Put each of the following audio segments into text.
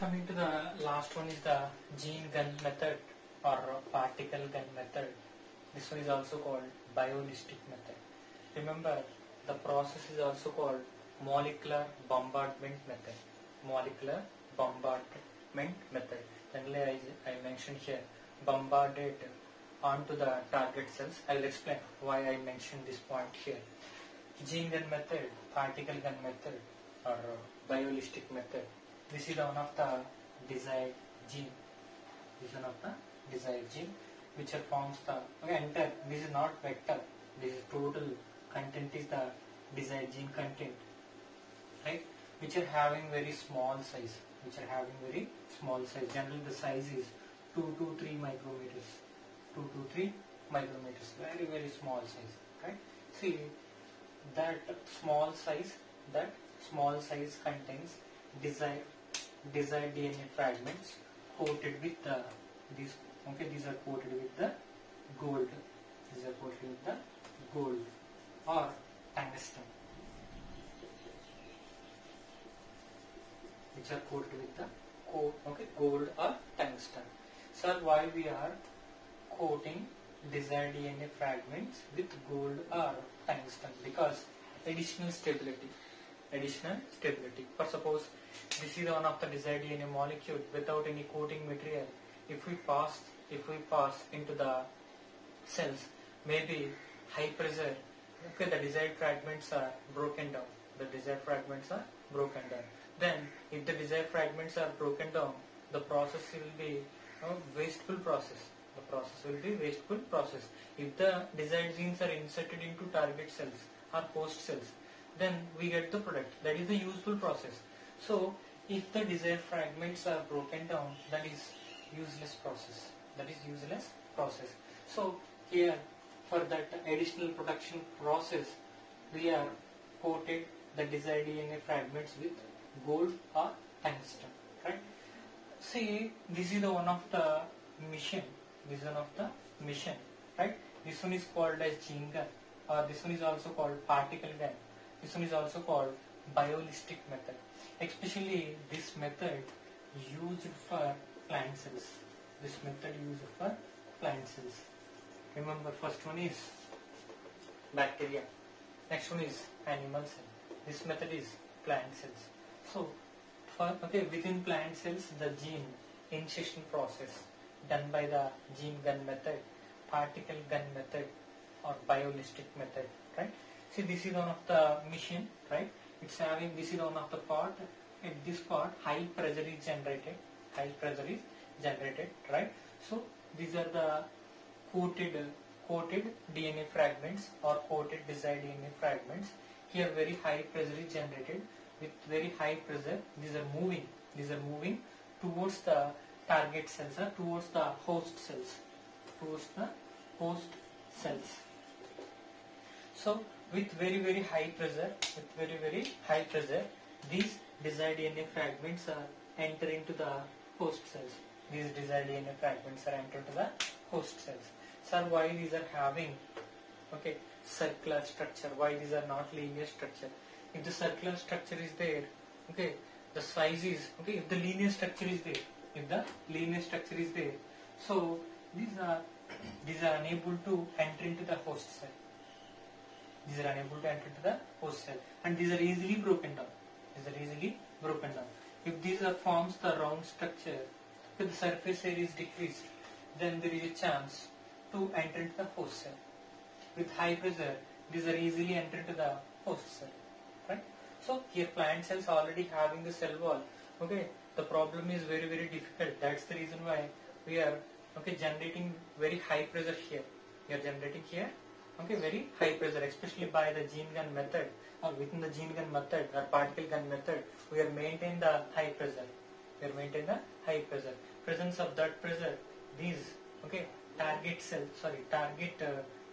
Coming to the last one is the gene gun method or particle gun method. This one is also called biolistic method. Remember, the process is also called molecular bombardment method. Molecular bombardment method. Generally, I mentioned here bombarded onto the target cells. I will explain why I mentioned this point here. Gene gun method, particle gun method, or biolistic method. This is one of the desired gene. This is one of the desired gene which forms the entire. This is not vector. This is total content is the desired gene content, right? Which are having very small size. Generally, the size is 2 to 3 micrometers. 2 to 3 micrometers. Very very small size, right? See that small size. Contains desired DNA fragments coated with these. Okay, these are coated with the gold. These are coated with the gold or tungsten, which are coated with the gold or tungsten. So why we are coating desired DNA fragments with gold or tungsten? Because additional stability. For suppose this is one of the desired DNA molecule without any coating material. If we pass into the cells, maybe high pressure, okay, the desired fragments are broken down. Then, if the desired fragments are broken down, the process will be wasteful process. If the desired genes are inserted into target cells or host cells, then we get the product. That is the useful process. So, if the desired fragments are broken down, that is useless process. So, here for that additional production process, we are coated the desired DNA fragments with gold or tungsten, right? See, this is the one of the mission. Right? This one is called as gene gun, or this one is also called particle gun. This one is also called biolistic method. Especially this method used for plant cells. Remember, first one is bacteria. Next one is animal cell. This method is plant cells. So, within plant cells, the gene insertion process done by the gene gun method, particle gun method, or biolistic method, right? See, this is one of the mission, right? It's having, this is one of the part. At this part, high pressure is generated, right? So, these are the coated DNA fragments or coated desired DNA fragments. Here, very high pressure is generated. With very high pressure, these are moving towards the target cells or towards the host cells. So, with very very high pressure, these desired DNA fragments are enter into the host cells. So, why these are having circular structure? Why these are not linear structure? If the circular structure is there, the size is if the linear structure is there, so these are unable to enter into the host cell. And these are easily broken down. If these are forms the round structure, if the surface area is decreased, then there is a chance to enter into the host cell. With high pressure, these are easily enter into the host cell, right? So here plant cells already having the cell wall. The problem is very very difficult. That's the reason why we are generating very high pressure here. We are generating here very high pressure, especially by the gene gun method, or within the gene gun method or particle gun method, we are maintaining the high pressure. Presence of that pressure, these target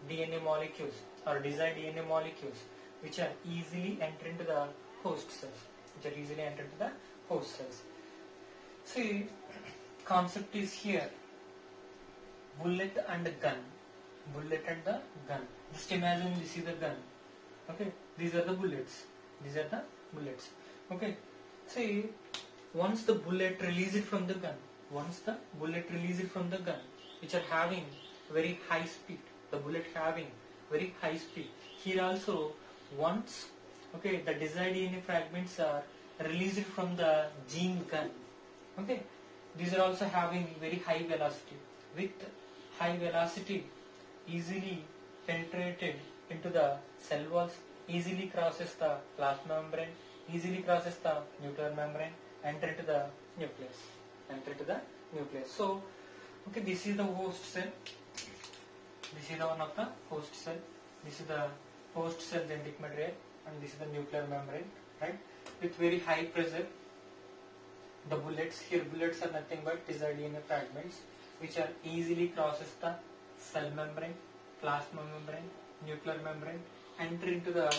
DNA molecules or desired DNA molecules, which are easily enter into the host cells. See, concept is here. Bullet and the gun. Just imagine this is the gun. These are the bullets. See, once the bullet released from the gun, which are having very high speed, the bullet having very high speed. Here also, once the desired DNA fragments are released from the gene gun, these are also having very high velocity. With high velocity, easily penetrated into the cell walls, easily crosses the plasma membrane, easily crosses the nuclear membrane, enter into the nucleus. So, this is the host cell. This is the one of the host cell. This is the host cell genetic material, and this is the nuclear membrane, right? With very high pressure, the bullets are nothing but desired DNA fragments, which are easily crosses the cell membrane, plasma membrane, nuclear membrane, enter into the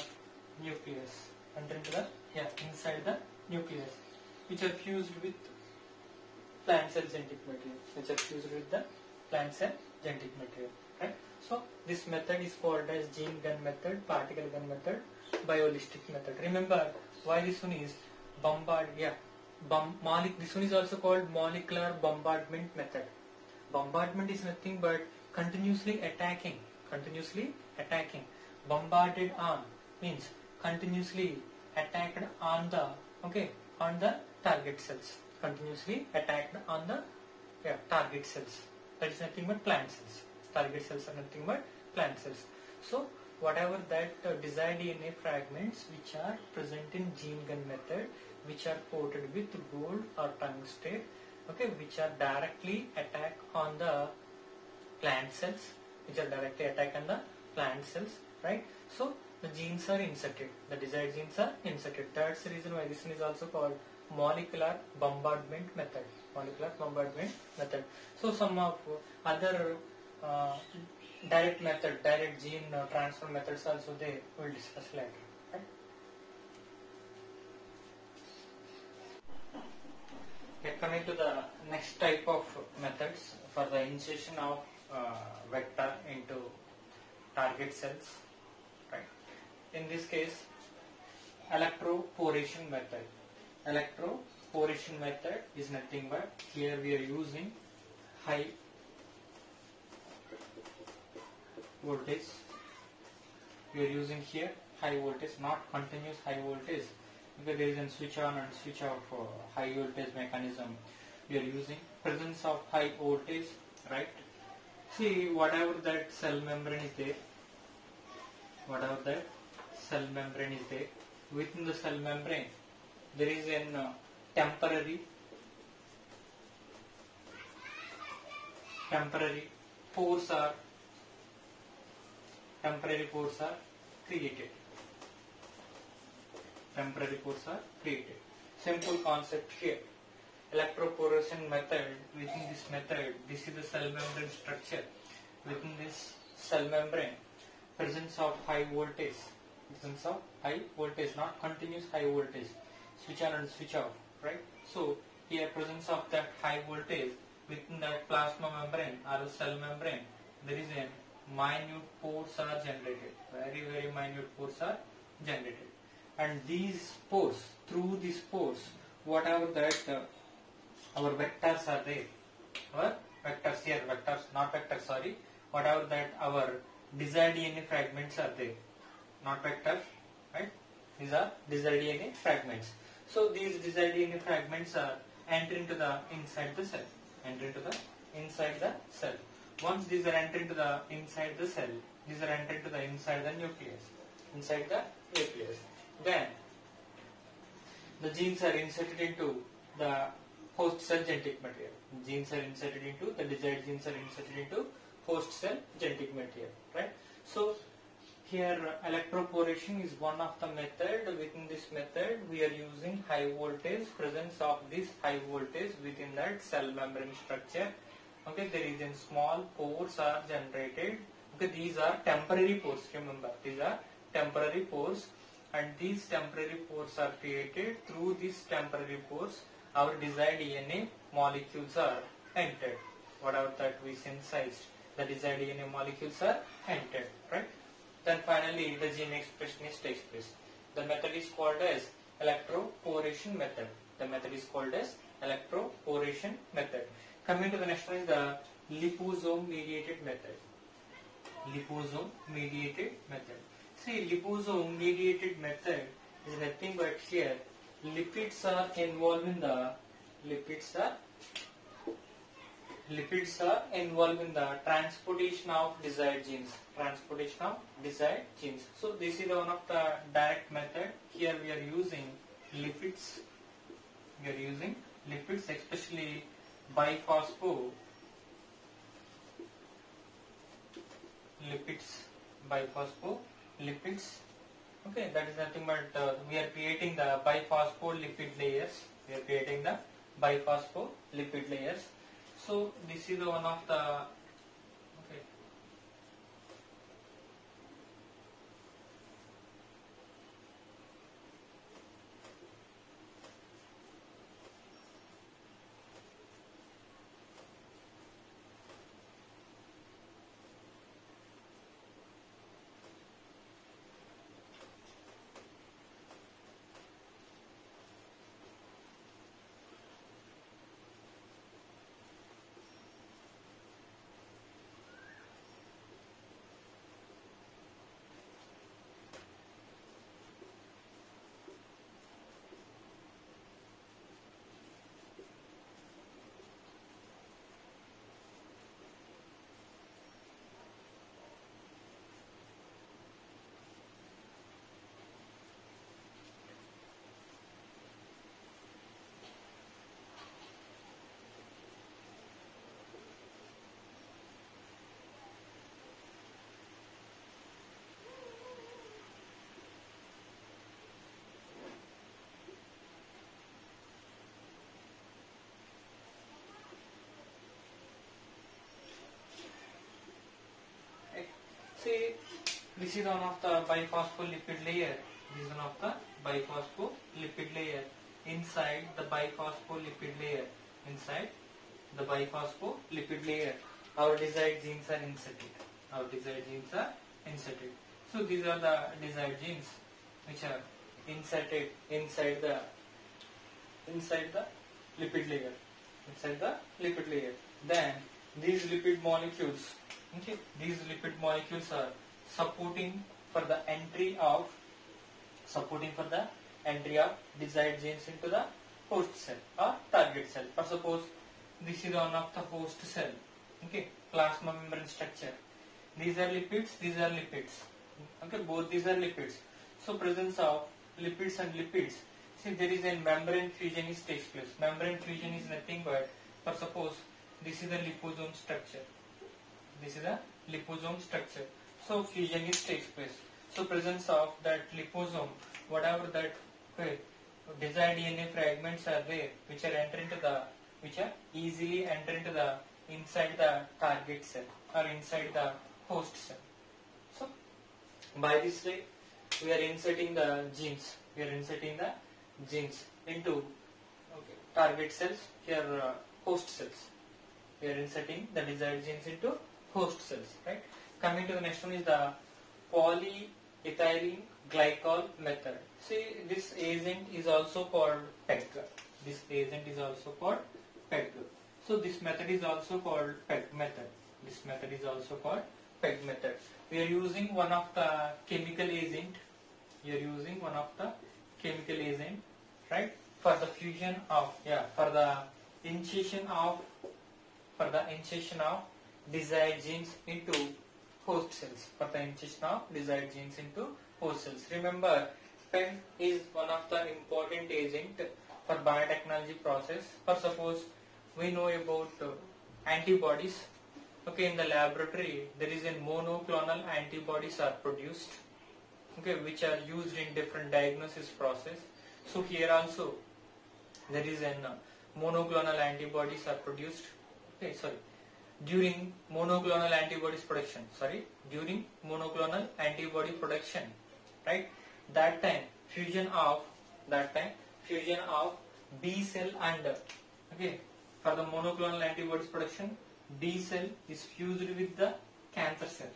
nucleus, inside the nucleus, which are fused with plant cell genetic material, right? So this method is called as gene gun method, particle gun method, biolistic method. Remember why this one is this one is also called molecular bombardment method. Bombardment is nothing but continuously attacking. Bombarded on means continuously attacked on the target cells. Continuously attacked on the target cells. That is nothing but plant cells. Target cells are nothing but plant cells. So whatever that desired DNA fragments which are present in gene gun method, which are coated with gold or tungsten, which are directly attack on the plant cells, right? So the genes are inserted, the desired genes are inserted. That's the reason why this one is also called molecular bombardment method. So some of other direct gene transfer methods also they will discuss later. Right? Coming to the next type of methods for the insertion of vector into target cells. Right? In this case, electroporation method. Electroporation method is nothing but here we are using high voltage. We are using here high voltage, not continuous high voltage, because there is a switch on and switch off high voltage mechanism. We are using presence of high voltage, right? See, whatever that cell membrane is there, within the cell membrane there is a temporary pores are created. Simple concept here. Electroporation method. Within this method, this is the cell membrane structure. Within this cell membrane, presence of high voltage, not continuous high voltage, switch on and switch off, right? So here presence of that high voltage within that plasma membrane or cell membrane, there is a minute pores are generated, very minute pores are generated, and these pores, through these pores, whatever that our vectors are there, whatever that our desired DNA fragments are there, not vectors, right? These are desired DNA fragments. So these desired DNA fragments are enter into the inside the cell. Once these are entered into the inside the cell, these are entered into the inside the nucleus. Then the genes are inserted into the host cell genetic material. The desired genes are inserted into host cell genetic material, right? So here electroporation is one of the method. Within this method we are using high voltage, presence of this high voltage within that cell membrane structure. There is a small pores are generated. These are temporary pores. Remember, these are temporary pores, and these temporary pores are created. Through these temporary pores, our desired DNA molecules are entered. Whatever that we synthesized, the desired DNA molecules are entered, right? Then finally, the gene expression takes place. The method is called as electroporation method. The method is called as electroporation method. Coming to the next one is the liposome mediated method. Liposome mediated method. See, liposome mediated method is nothing but here lipids are involved in the transportation of desired genes. So this is one of the direct method. Here we are using lipids. Especially biphospho lipids. Okay, that is nothing but we are creating the biphospholipid layers. So this is one of the okay. See, this is one of the biphospholipid layer. Inside the biphospholipid layer, our desired genes are inserted. So these are the desired genes which are inserted inside the lipid layer. Then these lipid molecules are supporting for the entry of desired genes into the host cell or target cell. For suppose this is one of the host cell. Okay, plasma membrane structure. These are lipids. Okay, both these are lipids. So presence of lipids and lipids. See, there is a membrane fusion takes place. Membrane fusion is nothing but, for suppose this is the liposome structure. So fusion takes place. So presence of that liposome, whatever that desired DNA fragments are there, which are easily enter into the inside the target cell or inside the host cell. So by this way, we are inserting the genes. Into target cells. Here host cells. We are inserting the desired genes into host cells. Right. Coming to the next one is the polyethylene glycol method. See, this agent is also called PEG. So this method is also called PEG method. We are using one of the chemical agent. Right, for the fusion of for the initiation of desired genes into host cells. Remember, PEG is one of the important agent for biotechnology process. For suppose we know about antibodies. Okay, in the laboratory there is a monoclonal antibodies are produced. Okay, which are used in different diagnosis process. So here also there is an monoclonal antibodies are produced. Okay, during monoclonal antibody production, right? That time fusion of B cell and for the monoclonal antibodies production, B cell is fused with the cancer cell.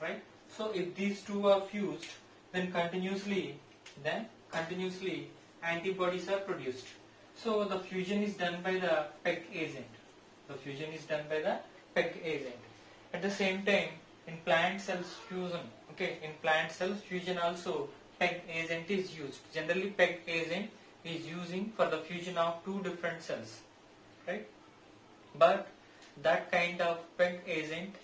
Right? So if these two are fused, then continuously antibodies are produced. So the fusion is done by the PEG agent. The fusion is done by the PEG agent. At the same time, in plant cells fusion, in plant cells fusion also PEG agent is used. Generally, PEG agent is using for the fusion of two different cells, right? But that kind of PEG agent,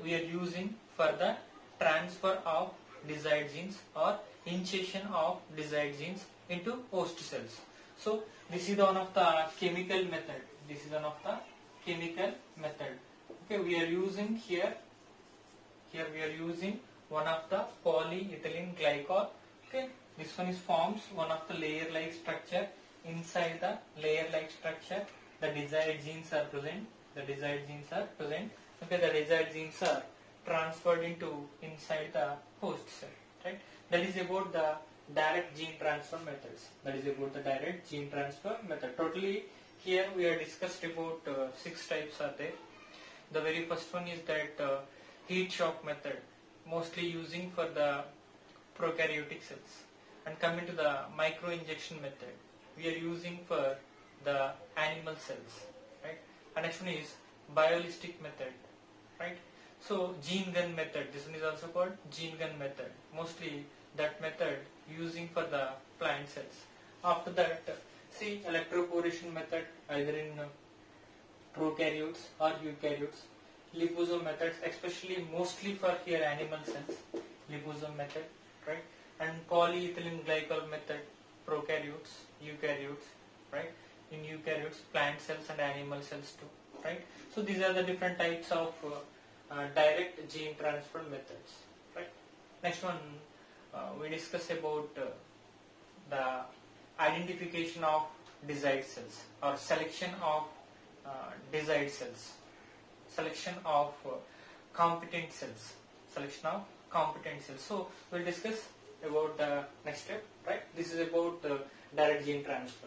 we are using for the transfer of desired genes or initiation of desired genes into host cells. So this is one of the chemical method. This is one of the chemical method. We are using here we are using one of the polyethylene glycol. This one is forms one of the layer-like structure. Inside the layer-like structure, the desired genes are present. The desired genes are present. The desired genes are transferred into inside the host cell. Right? That is about the direct gene transfer methods. That is about the direct gene transfer method. Totally, here we are discussed about 6 types are there. The very first one is that heat shock method, mostly using for the prokaryotic cells. And coming to the micro injection method, we are using for the animal cells, right? And next one is biolistic method, right? So gene gun method, this one is also called gene gun method. Mostly that method using for the plant cells. After that, see electroporation method either in prokaryotes or eukaryotes. Liposome methods, especially mostly for here animal cells. Liposome method, right? And polyethylene glycol method, prokaryotes, eukaryotes, right? In eukaryotes, plant cells and animal cells too, right? So these are the different types of direct gene transfer methods, right? Next one, we discuss about the identification of desired cells or selection of desired cells, selection of competent cells, selection of competent cells. So we'll discuss about the next step, right? This is about the direct gene transfer.